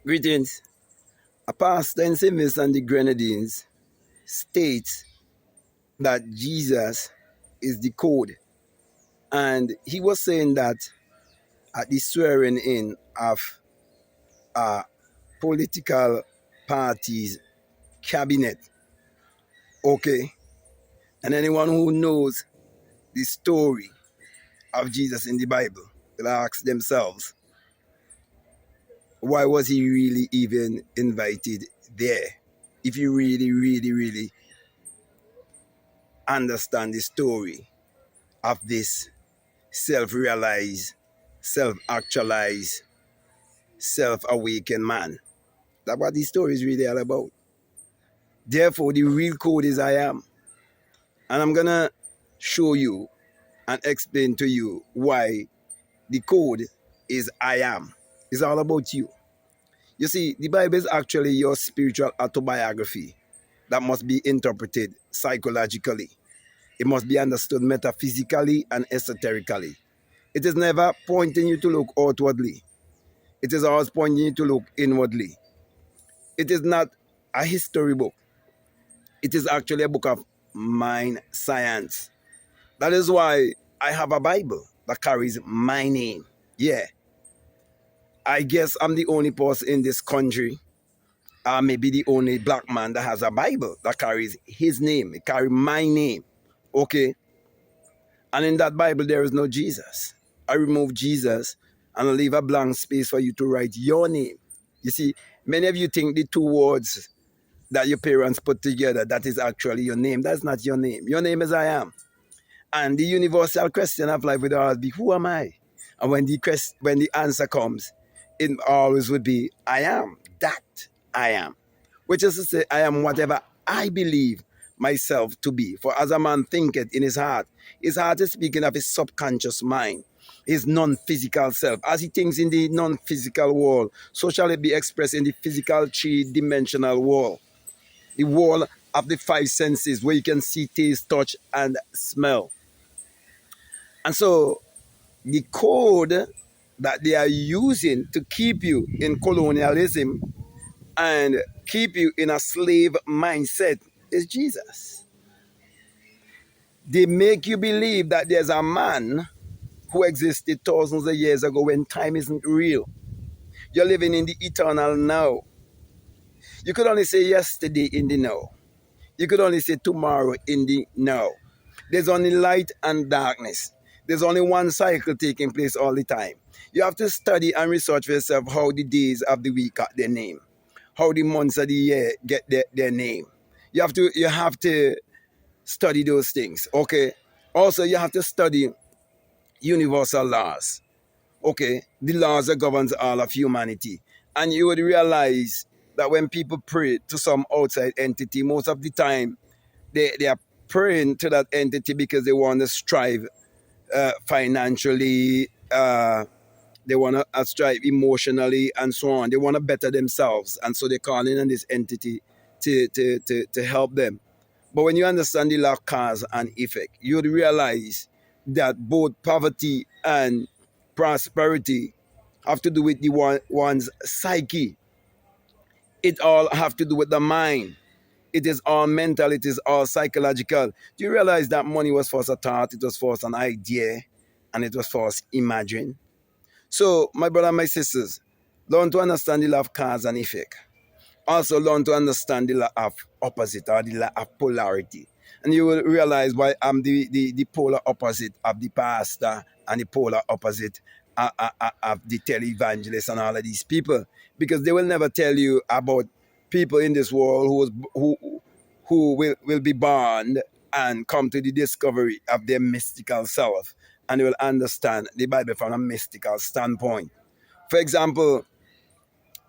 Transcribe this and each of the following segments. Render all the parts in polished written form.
Greetings. A pastor in St.Vincent and the Grenadines states that Jesus is the code. And he was saying that at the swearing in of a political party's cabinet. Okay. And anyone who knows the story of Jesus in the Bible will ask themselves, why was he really even invited there? If you really understand the story of this self-realized, self-actualized, self-awakened man. That's what the story is really all about. Therefore, the real code is I am. And I'm going to show you and explain to you why the code is I am. It's all about you. You see, the Bible is actually your spiritual autobiography that must be interpreted psychologically. It must be understood metaphysically and esoterically. It is never pointing you to look outwardly. It is always pointing you to look inwardly. It is not a history book. It is actually a book of mind science. That is why I have a Bible that carries my name. Yeah. I guess I'm the only person in this country, maybe the only black man that has a Bible that carries his name. It carries my name. Okay. And in that Bible, there is no Jesus. I remove Jesus and I leave a blank space for you to write your name. You see, many of you think the two words that your parents put together, that is actually your name. That's not your name. Your name is I am. And the universal question of life would always be, who am I? And when the answer comes, it always would be, I am. That I am. Which is to say, I am whatever I believe myself to be. For as a man thinketh in his heart is speaking of his subconscious mind, his non-physical self. As he thinks in the non-physical world, so shall it be expressed in the physical three-dimensional world. The world of the five senses where you can see, taste, touch, and smell. And so the code that they are using to keep you in colonialism and keep you in a slave mindset is Jesus. They make you believe that there's a man who existed thousands of years ago when time isn't real. You're living in the eternal now. You could only say yesterday in the now. You could only say tomorrow in the now. There's only light and darkness. There's only one cycle taking place all the time. You have to study and research for yourself how the days of the week got their name, how the months of the year get their name. You have to study those things, okay? Also, you have to study universal laws, okay? The laws that governs all of humanity. And you would realize that when people pray to some outside entity, most of the time they are praying to that entity because they want to strive financially, they want to strive emotionally, and so on. They want to better themselves, and so they call in on this entity to help them. But when you understand the law of cause and effect, you would realize that both poverty and prosperity have to do with one's psyche. It all have to do with the mind. It is all mental. It is all psychological. Do you realize that money was first a thought, it was first an idea, and it was first imagined? So, my brother and my sisters, learn to understand the law of cause and effect. Also learn to understand the law of opposite or the law of polarity. And you will realize why I'm the polar opposite of the pastor and the polar opposite of the televangelist and all of these people. Because they will never tell you about people in this world who will be born and come to the discovery of their mystical self. And they will understand the Bible from a mystical standpoint. For example,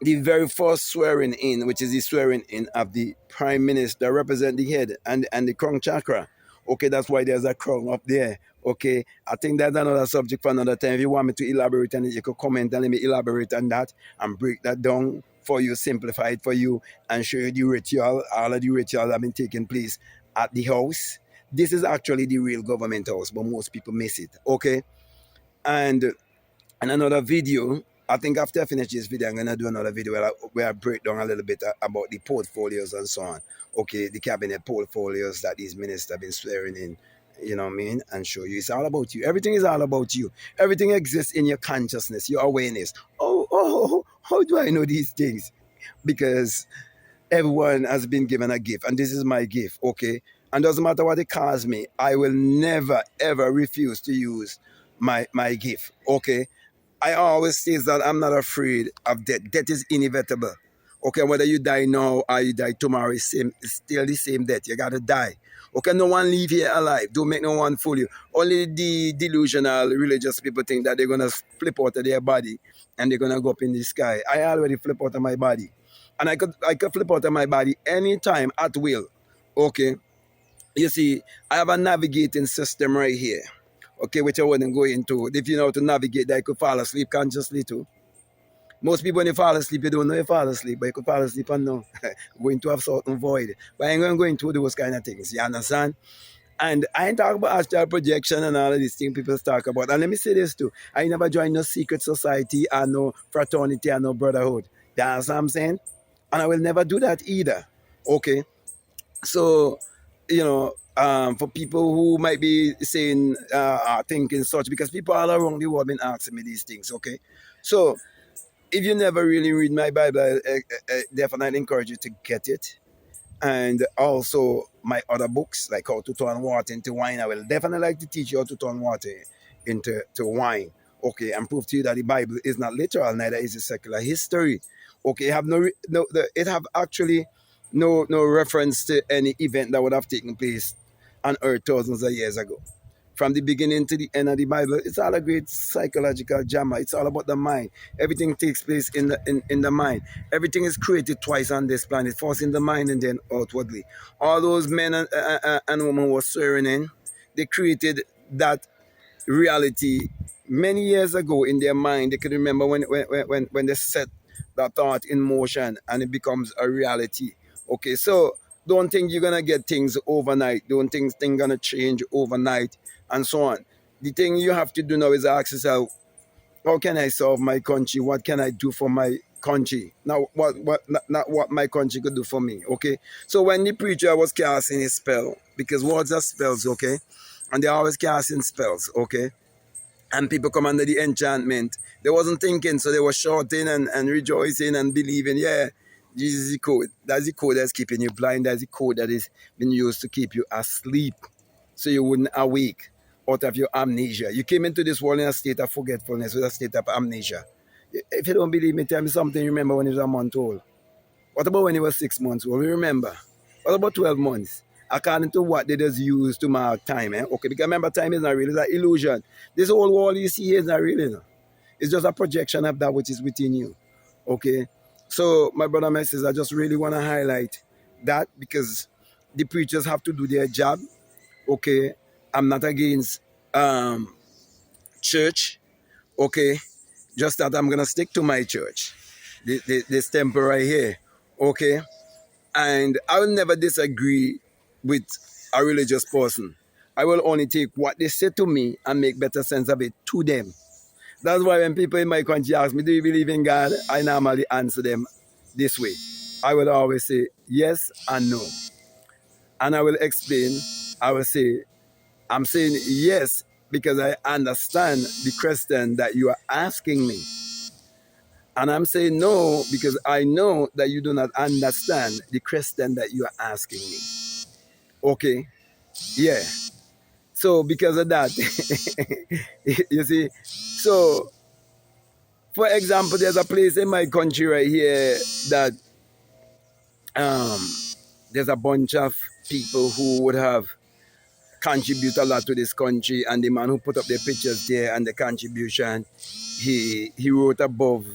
the very first swearing in, which is the swearing in of the prime minister, represent the head and the crown chakra. Okay, that's why there's a crown up there. Okay, I think that's another subject for another time. If you want me to elaborate on it, you could comment and let me elaborate on that and break that down for you, simplify it for you, and show you the ritual. All of the rituals have been taking place at the house. This is actually the real government house, but most people miss it. Okay, and another video I think after I finish this video, I'm gonna do another video where I break down a little bit about the portfolios and so on. Okay, the cabinet portfolios that these ministers have been swearing in. You know what I mean? And show you it's all about you. Everything is all about you. Everything exists in your consciousness, your awareness. How do I know these things? Because everyone has been given a gift, and this is my gift. Okay, and doesn't matter what it costs me, I will never ever refuse to use my gift. Okay, I always say that I'm not afraid of death. Death is inevitable. Okay, whether you die now or you die tomorrow, it's still the same death. You gotta die. Okay, no one leave here alive. Don't make no one fool you. Only the delusional religious people think that they're gonna flip out of their body and they're gonna go up in the sky. I already flip out of my body. And I could flip out of my body anytime at will. Okay. You see, I have a navigating system right here. Okay, which I wouldn't go into. If you know how to navigate, that you could fall asleep consciously too. Most people, when they fall asleep, you don't know you fall asleep, but you could fall asleep and know going to have certain void. But I ain't going to go into those kind of things. You understand? And I ain't talking about astral projection and all of these things people talk about. And let me say this too. I never joined no secret society or no fraternity or no brotherhood. That's what I'm saying? And I will never do that either. Okay? So, for people who might be saying, thinking such, because people all around the world have been asking me these things, okay? So, if you never really read my Bible, I definitely encourage you to get it. And also my other books, like How to Turn Water into Wine. I will definitely like to teach you how to turn water into wine. Okay, and prove to you that the Bible is not literal, neither is it secular history. Okay, it have actually no reference to any event that would have taken place on earth thousands of years ago. From the beginning to the end of the Bible, it's all a great psychological drama. It's all about the mind. Everything takes place in the mind. Everything is created twice on this planet, first in the mind and then outwardly. All those men and women who were swearing in, they created that reality many years ago in their mind. They could remember when they set that thought in motion and it becomes a reality. Okay, so don't think you're gonna get things overnight. Don't think things gonna change overnight and so on. The thing you have to do now is ask yourself, how can I serve my country? What can I do for my country? Now, not what my country could do for me, okay? So when the preacher was casting his spell, because words are spells, okay? And they're always casting spells, okay? And people come under the enchantment. They wasn't thinking, so they were shouting and rejoicing and believing, yeah, this is the code. That's the code that's keeping you blind. That's the code that is been used to keep you asleep so you wouldn't awake out of your amnesia. You came into this world in a state of forgetfulness, with a state of amnesia. If you don't believe me, tell me something you remember when you was a month old. What about when you were 6 months old? You remember? What about 12 months? According to what they just use to mark time, Okay, because remember, time is not real, it's an illusion. This whole world you see here is not real, It's just a projection of that which is within you. Okay? So, my brother, my sister, I just really want to highlight that because the preachers have to do their job. Okay? I'm not against church. Okay? Just that I'm going to stick to my church. This temple right here. Okay? And I will never disagree with a religious person. I will only take what they say to me and make better sense of it to them. That's why when people in my country ask me, do you believe in God? I normally answer them this way. I will always say yes and no. And I will explain. I will say, I'm saying yes because I understand the question that you are asking me. And I'm saying no because I know that you do not understand the question that you are asking me. Okay? Yeah. So because of that, you see, so for example, there's a place in my country right here that there's a bunch of people who would have contribute a lot to this country, and the man who put up the pictures there and the contribution, he wrote above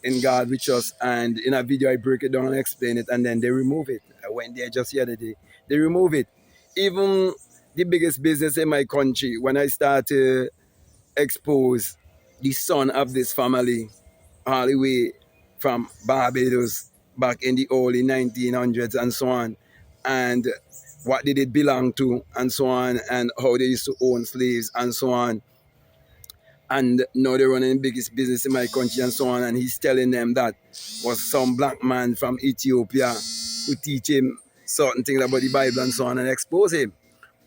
in God with us, and in a video I break it down and explain it, and then they remove it. I went there just the other day. They remove it. Even the biggest business in my country, when I start to expose the son of this family all the way from Barbados back in the early 1900s and so on, and what did it belong to and so on, and how they used to own slaves and so on, and now they're running the biggest business in my country and so on. And he's telling them that was some black man from Ethiopia who teach him certain things about the Bible and so on and expose him.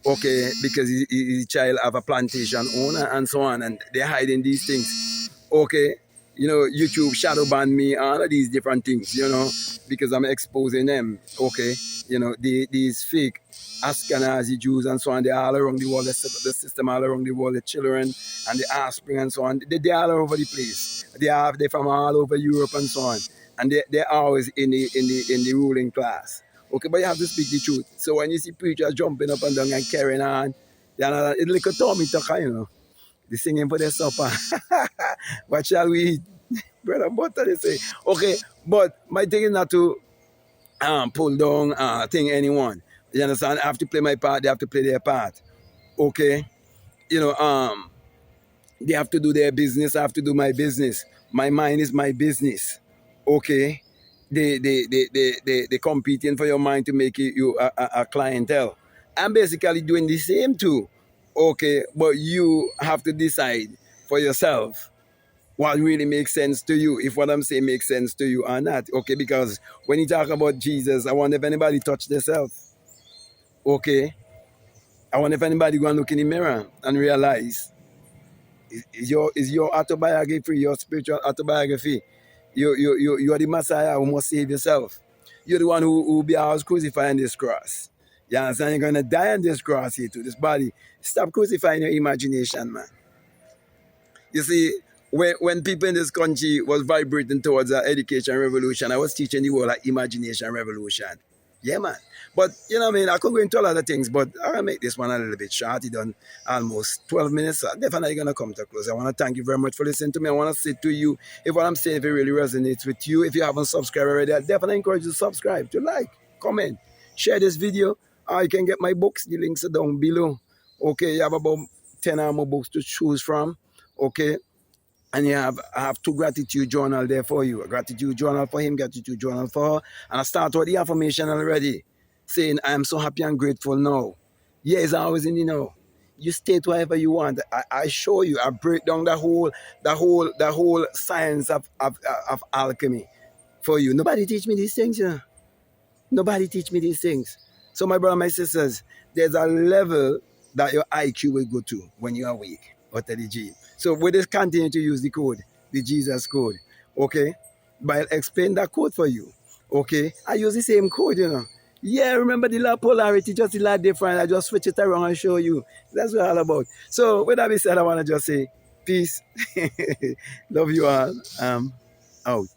Okay, because his child have a plantation owner and so on, and they're hiding these things. Okay, you know, YouTube shadow ban me, all of these different things, you know, because I'm exposing them. Okay, you know, these fake Ashkenazi Jews and so on, they're all around the world. They set up the system all around the world, the children and the offspring and so on. They're all over the place. They're from all over Europe and so on, and they're always in the ruling class. Okay, but you have to speak the truth. So when you see preachers jumping up and down and carrying on, you know, it's like a tummy tucker, you know. They're singing for their supper. What shall we eat? Bread and butter, they say. Okay, but my thing is not to pull down thing anyone. You understand? I have to play my part, they have to play their part. Okay? You know, they have to do their business, I have to do my business. My mind is my business. Okay? They competing for your mind to make you a clientele. I'm basically doing the same too. Okay, but you have to decide for yourself what really makes sense to you, if what I'm saying makes sense to you or not. Okay, because when you talk about Jesus, I wonder if anybody touched themselves. Okay, I wonder if anybody go and look in the mirror and realize is your autobiography, your spiritual autobiography. You are the Messiah who must save yourself. You're the one who will be always crucified on this cross. You understand? You're going to die on this cross here to this body. Stop crucifying your imagination, man. You see, when people in this country was vibrating towards an education revolution, I was teaching the world an imagination revolution. Yeah, man. But, you know what I mean? I could go into a lot of things, but I'll make this one a little bit short. It done almost 12 minutes. So I'm definitely going to come to a close. I want to thank you very much for listening to me. I want to say to you, if what I'm saying, if it really resonates with you, if you haven't subscribed already, I definitely encourage you to subscribe, to like, comment, share this video. Or you can get my books. The links are down below. Okay, you have about 10 or more books to choose from. Okay. And I have two gratitude journal there for you. A gratitude journal for him, gratitude journal for her. And I start with the affirmation already, saying, I am so happy and grateful now. Yeah, it's always in the now. You state whatever you want. I show you, I break down the whole science of alchemy for you. Nobody teach me these things, you know. Nobody teach me these things. So my brother, my sisters, there's a level that your IQ will go to when you are weak or to the G. So we just continue to use the code, the Jesus code, okay? But I'll explain that code for you, okay? I use the same code, you know. Yeah, remember the law polarity, just a lot different. I just switch it around and show you. That's what it's all about. So with that being said, I want to just say peace. Love you all. Out.